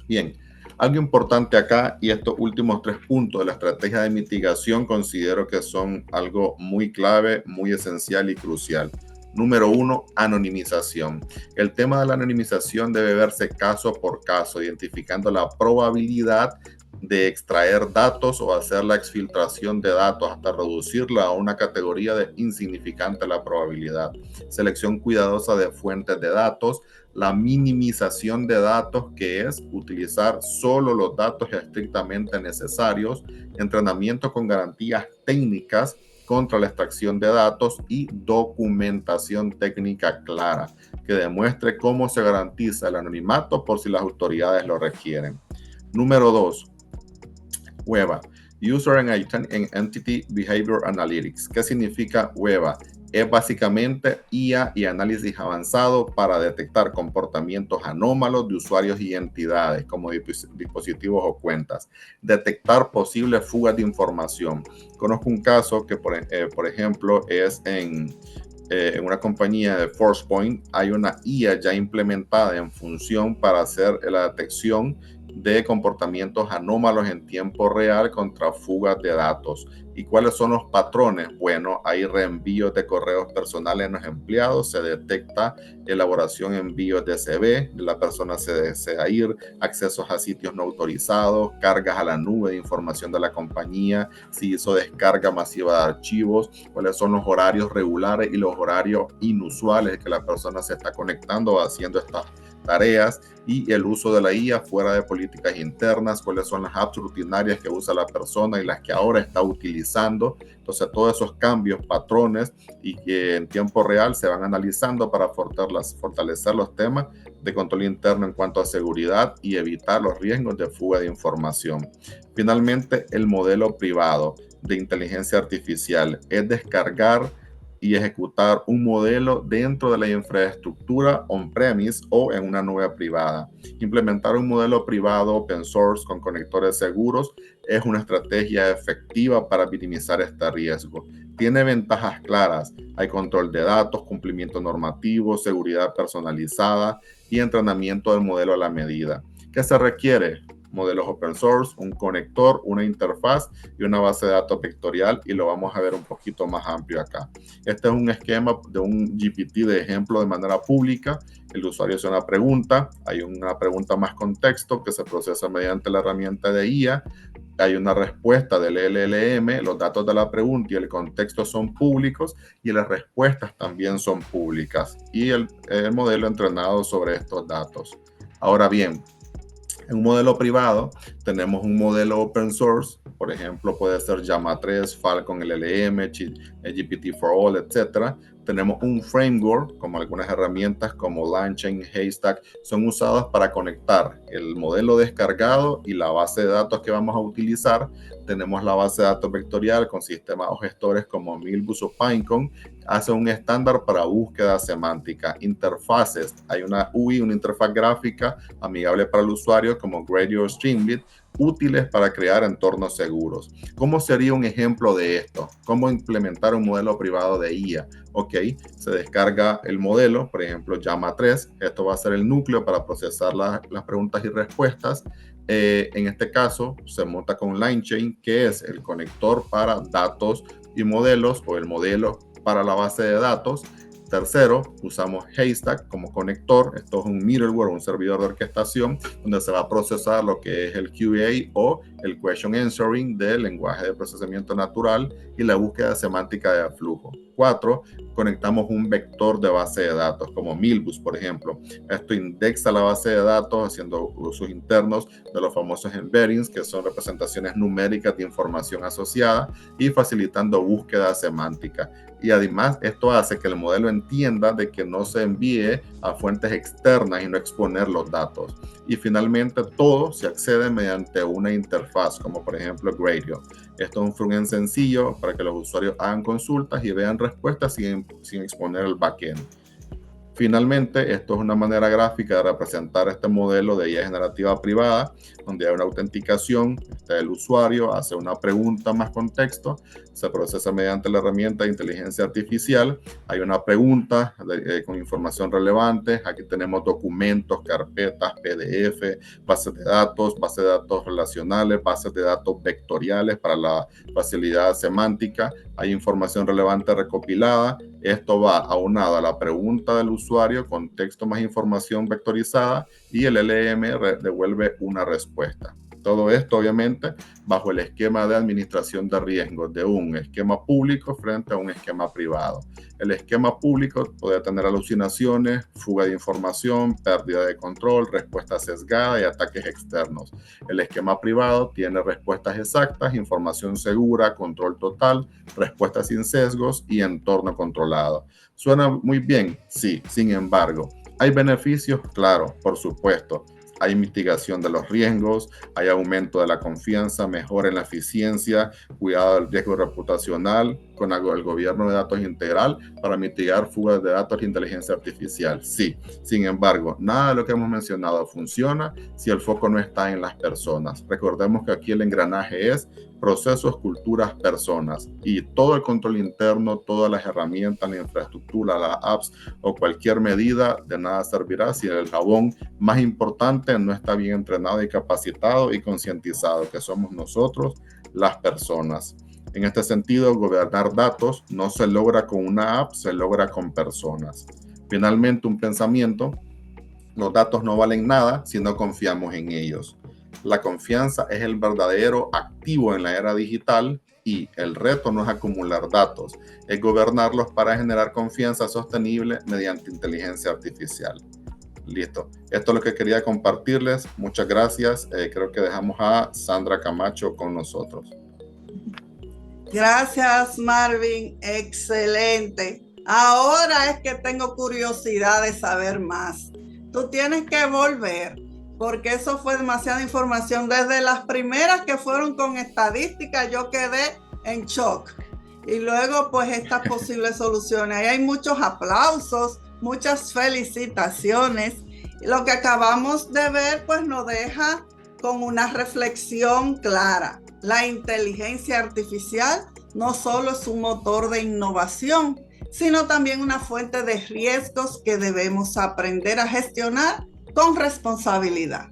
Bien, algo importante acá, y estos últimos 3 puntos de la estrategia de mitigación considero que son algo muy clave, muy esencial y crucial. Número 1, anonimización. El tema de la anonimización debe verse caso por caso, identificando la probabilidad de extraer datos o hacer la exfiltración de datos hasta reducirla a una categoría de insignificante la probabilidad. Selección cuidadosa de fuentes de datos, la minimización de datos, que es utilizar solo los datos estrictamente necesarios, entrenamiento con garantías técnicas contra la extracción de datos y documentación técnica clara que demuestre cómo se garantiza el anonimato por si las autoridades lo requieren. Número 2. WEBA, User and Entity Behavior Analytics. ¿Qué significa WEBA? Es básicamente IA y análisis avanzado para detectar comportamientos anómalos de usuarios y entidades como dispositivos o cuentas. Detectar posibles fugas de información. Conozco un caso que, por ejemplo, es en una compañía de Forcepoint. Hay una IA ya implementada en función para hacer la detección de comportamientos anómalos en tiempo real contra fugas de datos. ¿Y cuáles son los patrones? Bueno, hay reenvíos de correos personales en los empleados, se detecta elaboración, envíos de CV, la persona se desea ir, accesos a sitios no autorizados, cargas a la nube de información de la compañía, si hizo descarga masiva de archivos, cuáles son los horarios regulares y los horarios inusuales que la persona se está conectando o haciendo estas tareas, y el uso de la IA fuera de políticas internas, cuáles son las apps rutinarias que usa la persona y las que ahora está utilizando. Entonces, todos esos cambios, patrones, y que en tiempo real se van analizando para fortalecer los temas de control interno en cuanto a seguridad y evitar los riesgos de fuga de información. Finalmente, el modelo privado de inteligencia artificial es descargar y ejecutar un modelo dentro de la infraestructura on-premise o en una nube privada. Implementar un modelo privado open source con conectores seguros es una estrategia efectiva para minimizar este riesgo. Tiene ventajas claras. Hay control de datos, cumplimiento normativo, seguridad personalizada y entrenamiento del modelo a la medida. ¿Qué se requiere? Modelos open source, un conector, una interfaz y una base de datos vectorial, y lo vamos a ver un poquito más amplio acá. Este es un esquema de un GPT de ejemplo de manera pública. El usuario hace una pregunta, hay una pregunta más contexto que se procesa mediante la herramienta de IA. hay una respuesta del LLM, los datos de la pregunta y el contexto son públicos y las respuestas también son públicas y el modelo entrenado sobre estos datos. Ahora bien, en un modelo privado tenemos un modelo open source, por ejemplo puede ser Llama 3, Falcon LLM, GPT-4All, etc. Tenemos un framework, como algunas herramientas como LangChain, Haystack, son usadas para conectar el modelo descargado y la base de datos que vamos a utilizar. Tenemos la base de datos vectorial con sistemas o gestores como Milbus o Pinecone, hace un estándar para búsqueda semántica. Interfaces, hay una UI, una interfaz gráfica amigable para el usuario como Gradio o Streamlit, útiles para crear entornos seguros. ¿Cómo sería un ejemplo de esto? ¿Cómo implementar un modelo privado de IA? Ok, se descarga el modelo, por ejemplo, Llama 3. Esto va a ser el núcleo para procesar las preguntas y respuestas. En este caso, se monta con LangChain, que es el conector para datos y modelos, o el modelo para la base de datos. Tercero, usamos Haystack como conector. Esto es un middleware, un servidor de orquestación, donde se va a procesar lo que es el QA o el question answering del lenguaje de procesamiento natural y la búsqueda semántica de flujo. 4, conectamos un vector de base de datos, como Milbus, por ejemplo. Esto indexa la base de datos haciendo usos internos de los famosos embeddings, que son representaciones numéricas de información asociada, y facilitando búsqueda semántica. Y además esto hace que el modelo entienda de que no se envíe a fuentes externas y no exponer los datos. Y finalmente todo se accede mediante una interfaz, como por ejemplo Gradio. Esto es un frontend sencillo para que los usuarios hagan consultas y vean respuestas sin exponer el backend. Finalmente, esto es una manera gráfica de representar este modelo de IA generativa privada, donde hay una autenticación, el usuario hace una pregunta más contexto, se procesa mediante la herramienta de inteligencia artificial, hay una pregunta con información relevante, aquí tenemos documentos, carpetas, PDF, bases de datos relacionales, bases de datos vectoriales para la facilidad semántica, hay información relevante recopilada. Esto va aunado a la pregunta del usuario con texto más información vectorizada y el LLM devuelve una respuesta. Todo esto, obviamente, bajo el esquema de administración de riesgos de un esquema público frente a un esquema privado. El esquema público puede tener alucinaciones, fuga de información, pérdida de control, respuesta sesgada y ataques externos. El esquema privado tiene respuestas exactas, información segura, control total, respuestas sin sesgos y entorno controlado. ¿Suena muy bien? Sí. Sin embargo, ¿hay beneficios? Claro, por supuesto. Hay mitigación de los riesgos, hay aumento de la confianza, mejora en la eficiencia, cuidado del riesgo reputacional con el gobierno de datos integral para mitigar fugas de datos de inteligencia artificial. Sí, sin embargo, nada de lo que hemos mencionado funciona si el foco no está en las personas. Recordemos que aquí el engranaje es procesos, culturas, personas, y todo el control interno, todas las herramientas, la infraestructura, las apps o cualquier medida de nada servirá si el eslabón más importante no está bien entrenado y capacitado y concientizado, que somos nosotros, las personas. En este sentido, gobernar datos no se logra con una app, se logra con personas. Finalmente, un pensamiento: los datos no valen nada si no confiamos en ellos. La confianza es el verdadero activo en la era digital y el reto no es acumular datos, es gobernarlos para generar confianza sostenible mediante inteligencia artificial. Listo. Esto es lo que quería compartirles. Muchas gracias. Creo que dejamos a Sandra Camacho con nosotros. Gracias, Marvin. Excelente. Ahora es que tengo curiosidad de saber más. Tú tienes que volver, porque eso fue demasiada información. Desde las primeras que fueron con estadística, yo quedé en shock. Y luego, pues, estas posibles soluciones. Ahí hay muchos aplausos, muchas felicitaciones. Lo que acabamos de ver, pues, nos deja con una reflexión clara. La inteligencia artificial no solo es un motor de innovación, sino también una fuente de riesgos que debemos aprender a gestionar con responsabilidad.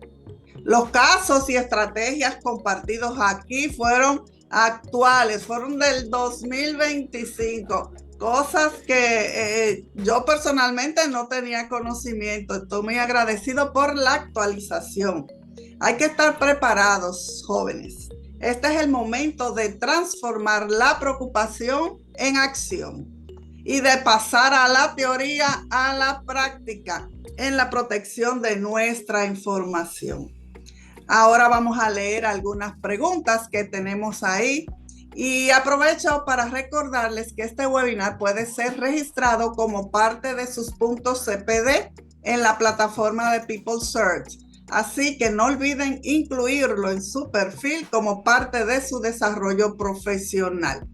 Los casos y estrategias compartidos aquí fueron actuales, fueron del 2025, cosas que yo personalmente no tenía conocimiento. Estoy muy agradecido por la actualización. Hay que estar preparados, jóvenes. Este es el momento de transformar la preocupación en acción y de pasar a la teoría a la práctica en la protección de nuestra información. Ahora vamos a leer algunas preguntas que tenemos ahí y aprovecho para recordarles que este webinar puede ser registrado como parte de sus puntos CPD en la plataforma de People Search. Así que no olviden incluirlo en su perfil como parte de su desarrollo profesional.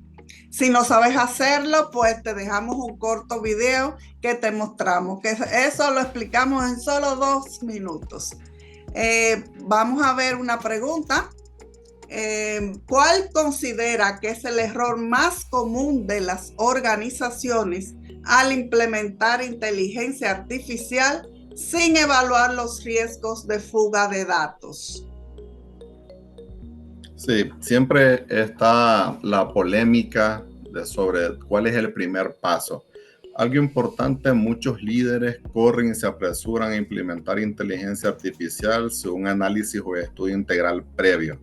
Si no sabes hacerlo, pues te dejamos un corto video que te mostramos, que eso lo explicamos en solo 2 minutos. Vamos a ver una pregunta. ¿Cuál considera que es el error más común de las organizaciones al implementar inteligencia artificial sin evaluar los riesgos de fuga de datos? Sí, siempre está la polémica sobre cuál es el primer paso. Algo importante, muchos líderes corren y se apresuran a implementar inteligencia artificial sin un análisis o estudio integral previo.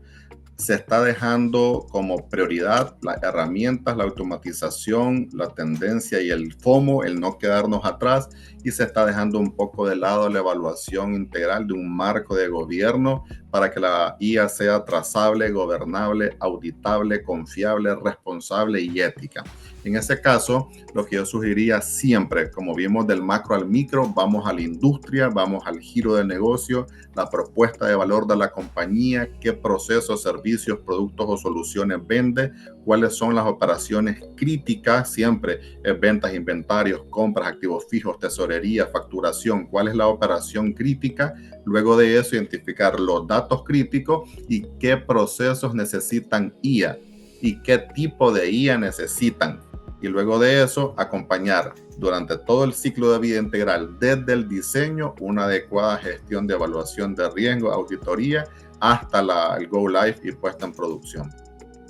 Se está dejando como prioridad las herramientas, la automatización, la tendencia y el FOMO, el no quedarnos atrás, y se está dejando un poco de lado la evaluación integral de un marco de gobierno para que la IA sea trazable, gobernable, auditable, confiable, responsable y ética. En ese caso, lo que yo sugeriría siempre, como vimos del macro al micro, vamos a la industria, vamos al giro del negocio, la propuesta de valor de la compañía, qué procesos, servicios, productos o soluciones vende, cuáles son las operaciones críticas, siempre ventas, inventarios, compras, activos fijos, tesorería, facturación, cuál es la operación crítica. Luego de eso, identificar los datos críticos y qué procesos necesitan IA y qué tipo de IA necesitan. Y luego de eso, acompañar durante todo el ciclo de vida integral, desde el diseño, una adecuada gestión de evaluación de riesgo, auditoría, hasta el Go Live y puesta en producción.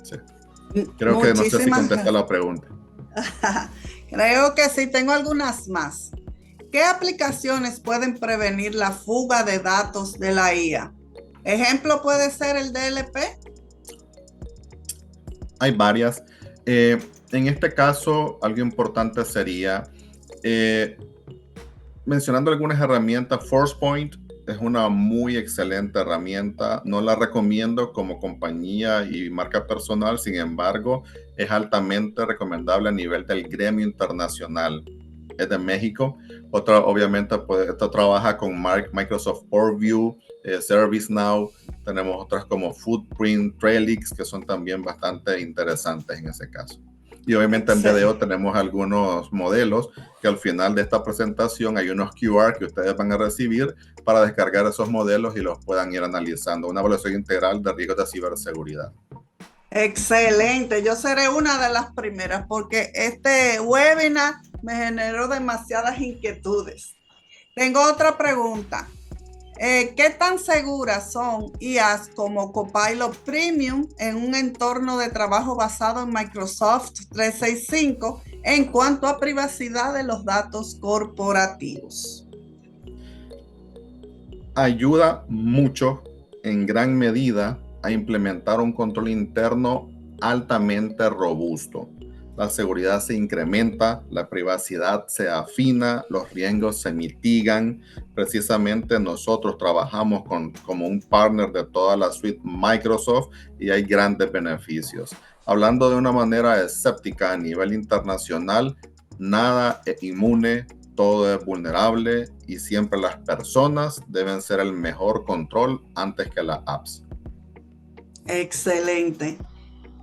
Sí. Creo que no sé si contesté la pregunta. Creo que sí, tengo algunas más. ¿Qué aplicaciones pueden prevenir la fuga de datos de la IA? Ejemplo puede ser el DLP. Hay varias. En este caso, algo importante sería, mencionando algunas herramientas, Forcepoint es una muy excelente herramienta. No la recomiendo como compañía y marca personal, sin embargo, es altamente recomendable a nivel del gremio internacional. Es de México. Otra, obviamente, esta trabaja con Microsoft Purview, ServiceNow. Tenemos otras como Footprint, Trellix, que son también bastante interesantes en ese caso. Y obviamente en video tenemos algunos modelos que al final de esta presentación hay unos QR que ustedes van a recibir para descargar esos modelos y los puedan ir analizando. Una evaluación integral de riesgos de ciberseguridad. Excelente, yo seré una de las primeras porque este webinar me generó demasiadas inquietudes. Tengo otra pregunta. ¿Qué tan seguras son IAs como Copilot Premium en un entorno de trabajo basado en Microsoft 365 en cuanto a privacidad de los datos corporativos? Ayuda mucho, en gran medida, a implementar un control interno altamente robusto. La seguridad se incrementa, la privacidad se afina, los riesgos se mitigan. Precisamente nosotros trabajamos como un partner de toda la suite Microsoft y hay grandes beneficios. Hablando de una manera escéptica a nivel internacional, nada es inmune, todo es vulnerable y siempre las personas deben ser el mejor control antes que las apps. Excelente.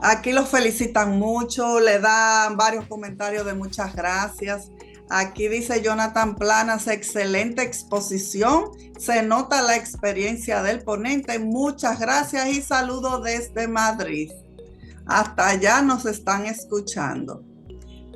Aquí los felicitan mucho, le dan varios comentarios de muchas gracias. Aquí dice Jonathan Planas, excelente exposición, se nota la experiencia del ponente, muchas gracias y saludo desde Madrid. Hasta allá nos están escuchando.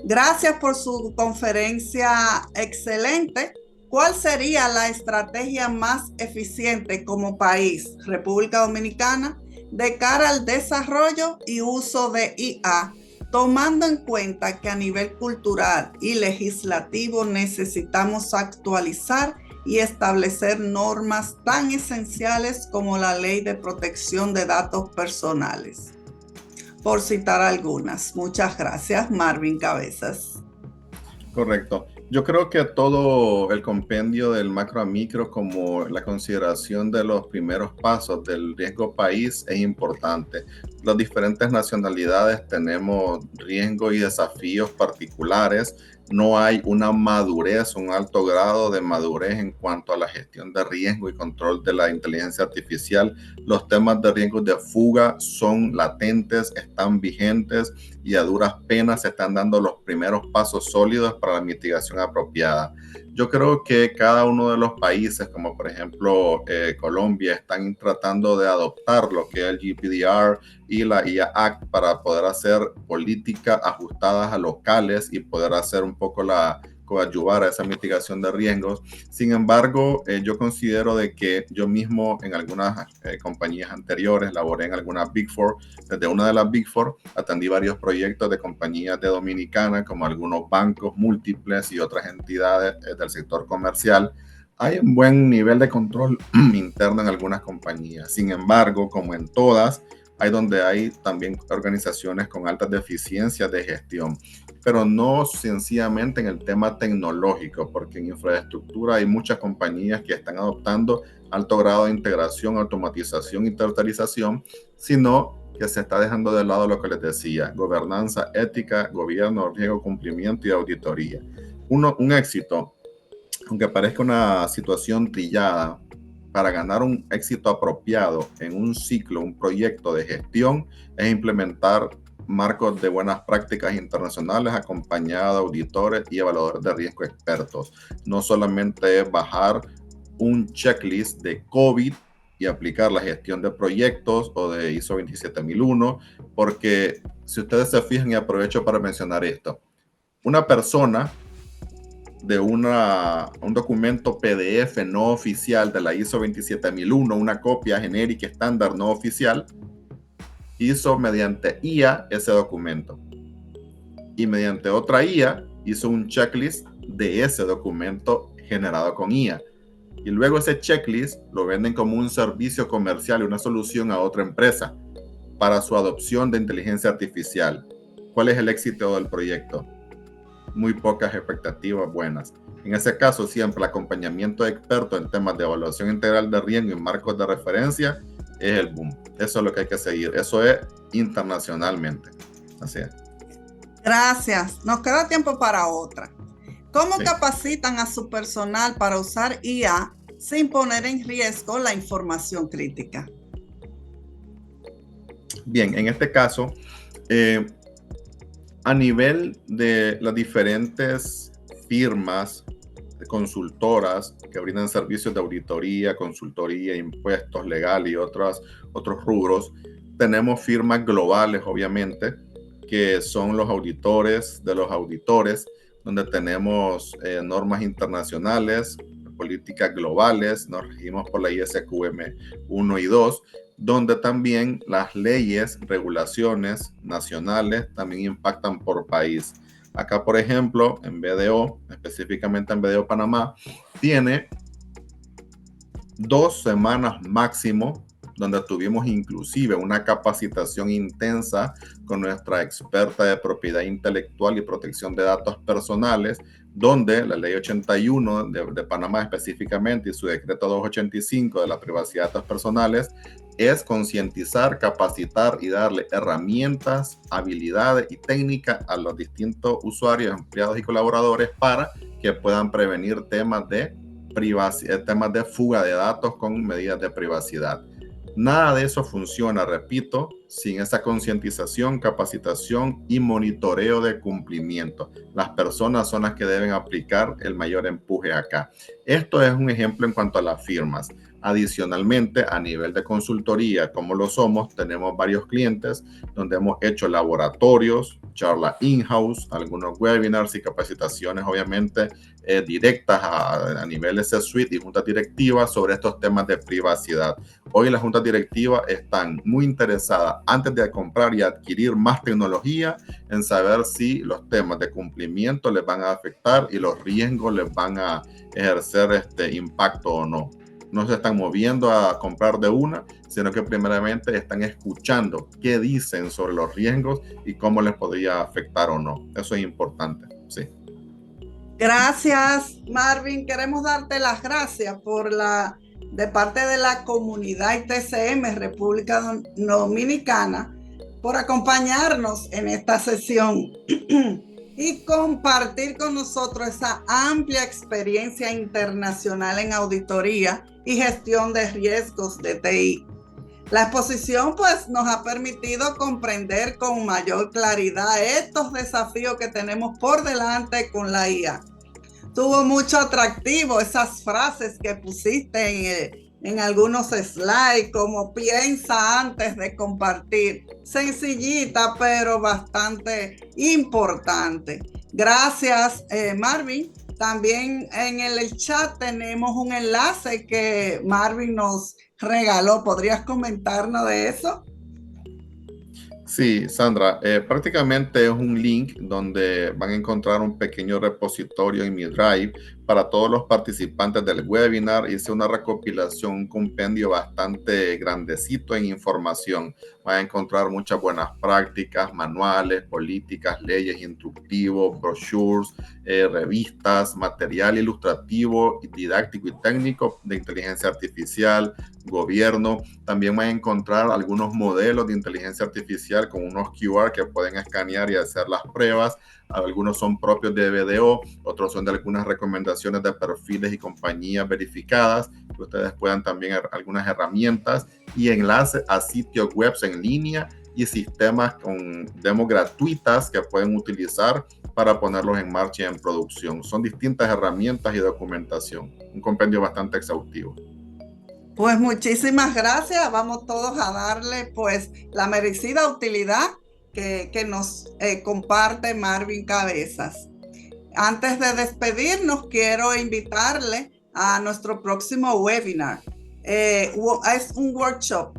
Gracias por su conferencia excelente. ¿Cuál sería la estrategia más eficiente como país, República Dominicana, de cara al desarrollo y uso de IA, tomando en cuenta que a nivel cultural y legislativo necesitamos actualizar y establecer normas tan esenciales como la Ley de Protección de Datos Personales, por citar algunas. Muchas gracias, Marvin Cabezas. Correcto. Yo creo que todo el compendio del macro a micro, como la consideración de los primeros pasos del riesgo país, es importante. Las diferentes nacionalidades tenemos riesgos y desafíos particulares. No hay una madurez, un alto grado de madurez en cuanto a la gestión de riesgo y control de la inteligencia artificial. Los temas de riesgos de fuga son latentes, están vigentes y a duras penas se están dando los primeros pasos sólidos para la mitigación apropiada. Yo creo que cada uno de los países, como por ejemplo Colombia, están tratando de adoptar lo que es el GDPR y la IA Act para poder hacer políticas ajustadas a locales y poder hacer un poco coadyuvar a esa mitigación de riesgos. Sin embargo, yo considero de que yo mismo en algunas compañías anteriores laboré en algunas Big Four. Desde una de las Big Four atendí varios proyectos de compañías de Dominicana, como algunos bancos múltiples y otras entidades del sector comercial. Hay un buen nivel de control interno en algunas compañías. Sin embargo, como en todas, hay donde hay también organizaciones con altas deficiencias de gestión, pero no sencillamente en el tema tecnológico, porque en infraestructura hay muchas compañías que están adoptando alto grado de integración, automatización y tercerización, sino que se está dejando de lado lo que les decía: gobernanza, ética, gobierno, riesgo, cumplimiento y auditoría. Un éxito, aunque parezca una situación trillada, para ganar un éxito apropiado en un ciclo, un proyecto de gestión, es implementar marcos de buenas prácticas internacionales acompañados de auditores y evaluadores de riesgo expertos. No solamente es bajar un checklist de COVID y aplicar la gestión de proyectos o de ISO 27001, porque si ustedes se fijan, y aprovecho para mencionar esto, una persona de un documento PDF no oficial de la ISO 27001, una copia genérica estándar no oficial, hizo mediante IA ese documento. Y mediante otra IA hizo un checklist de ese documento generado con IA. Y luego ese checklist lo venden como un servicio comercial y una solución a otra empresa para su adopción de inteligencia artificial. ¿Cuál es el éxito del proyecto? Muy pocas expectativas buenas. En ese caso, siempre el acompañamiento de expertos en temas de evaluación integral de riesgo y marcos de referencia es el boom. Eso es lo que hay que seguir. Eso es internacionalmente. Así es. Gracias. Nos queda tiempo para otra. ¿Cómo capacitan a su personal para usar IA sin poner en riesgo la información crítica? Bien, en este caso, a nivel de las diferentes firmas consultoras que brindan servicios de auditoría, consultoría, impuestos, legal y otros rubros, tenemos firmas globales, obviamente, que son los auditores de los auditores, donde tenemos normas internacionales, políticas globales, nos regimos por la ISQM 1 y 2, donde también las leyes, regulaciones nacionales también impactan por país. Acá, por ejemplo, en BDO, específicamente en BDO Panamá, tiene 2 semanas máximo, donde tuvimos inclusive una capacitación intensa con nuestra experta de propiedad intelectual y protección de datos personales, donde la ley 81 de Panamá específicamente y su decreto 285 de la privacidad de datos personales es concientizar, capacitar y darle herramientas, habilidades y técnicas a los distintos usuarios, empleados y colaboradores para que puedan prevenir temas de privacidad, temas de fuga de datos con medidas de privacidad. Nada de eso funciona, repito, sin esa concientización, capacitación y monitoreo de cumplimiento. Las personas son las que deben aplicar el mayor empuje acá. Esto es un ejemplo en cuanto a las firmas. Adicionalmente, a nivel de consultoría, como lo somos, tenemos varios clientes donde hemos hecho laboratorios, charla in-house, algunos webinars y capacitaciones, obviamente, directas a nivel de C-suite y juntas directivas sobre estos temas de privacidad. Hoy las juntas directivas están muy interesadas, antes de comprar y adquirir más tecnología, en saber si los temas de cumplimiento les van a afectar y los riesgos les van a ejercer impacto o no. No se están moviendo a comprar de una, sino que primeramente están escuchando qué dicen sobre los riesgos y cómo les podría afectar o no. Eso es importante, sí. Gracias, Marvin. Queremos darte las gracias de parte de la comunidad ITCM República Dominicana por acompañarnos en esta sesión y compartir con nosotros esa amplia experiencia internacional en auditoría y gestión de riesgos de TI. La exposición pues nos ha permitido comprender con mayor claridad estos desafíos que tenemos por delante con la IA. Tuvo mucho atractivo esas frases que pusiste en algunos slides, como piensa antes de compartir. Sencillita, pero bastante importante. Gracias, Marvin. También en el chat tenemos un enlace que Marvin nos regaló. ¿Podrías comentarnos de eso? Sí, Sandra, prácticamente es un link donde van a encontrar un pequeño repositorio en mi Drive para todos los participantes del webinar. Hice una recopilación, un compendio bastante grandecito en información. Van a encontrar muchas buenas prácticas, manuales, políticas, leyes, instructivos, brochures, revistas, material ilustrativo, didáctico y técnico de inteligencia artificial, gobierno. También van a encontrar algunos modelos de inteligencia artificial con unos QR que pueden escanear y hacer las pruebas. Algunos son propios de BDO, otros son de algunas recomendaciones de perfiles y compañías verificadas, que ustedes puedan también algunas herramientas y enlaces a sitios web en línea y sistemas con demos gratuitas que pueden utilizar para ponerlos en marcha y en producción. Son distintas herramientas y documentación. Un compendio bastante exhaustivo. Pues muchísimas gracias. Vamos todos a darle pues la merecida utilidad que nos comparte Marvin Cabezas. Antes de despedirnos, quiero invitarle a nuestro próximo webinar. Es un workshop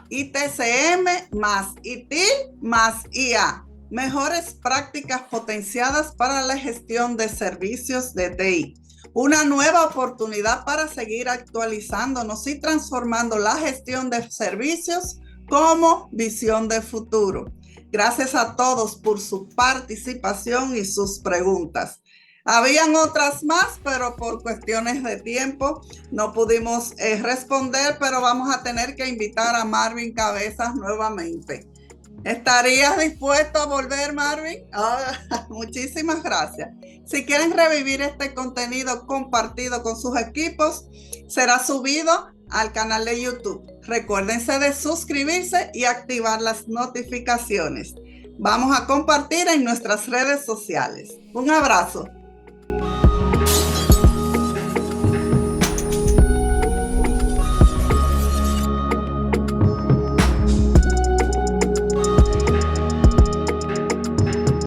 ITCM más ITIL más IA. Mejores prácticas potenciadas para la gestión de servicios de TI. Una nueva oportunidad para seguir actualizándonos y transformando la gestión de servicios como visión de futuro. Gracias a todos por su participación y sus preguntas. Habían otras más, pero por cuestiones de tiempo no pudimos responder, pero vamos a tener que invitar a Marvin Cabezas nuevamente. ¿Estarías dispuesto a volver, Marvin? Muchísimas gracias. Si quieren revivir este contenido compartido con sus equipos, será subido al canal de YouTube. Recuérdense de suscribirse y activar las notificaciones. Vamos a compartir en nuestras redes sociales. Un abrazo.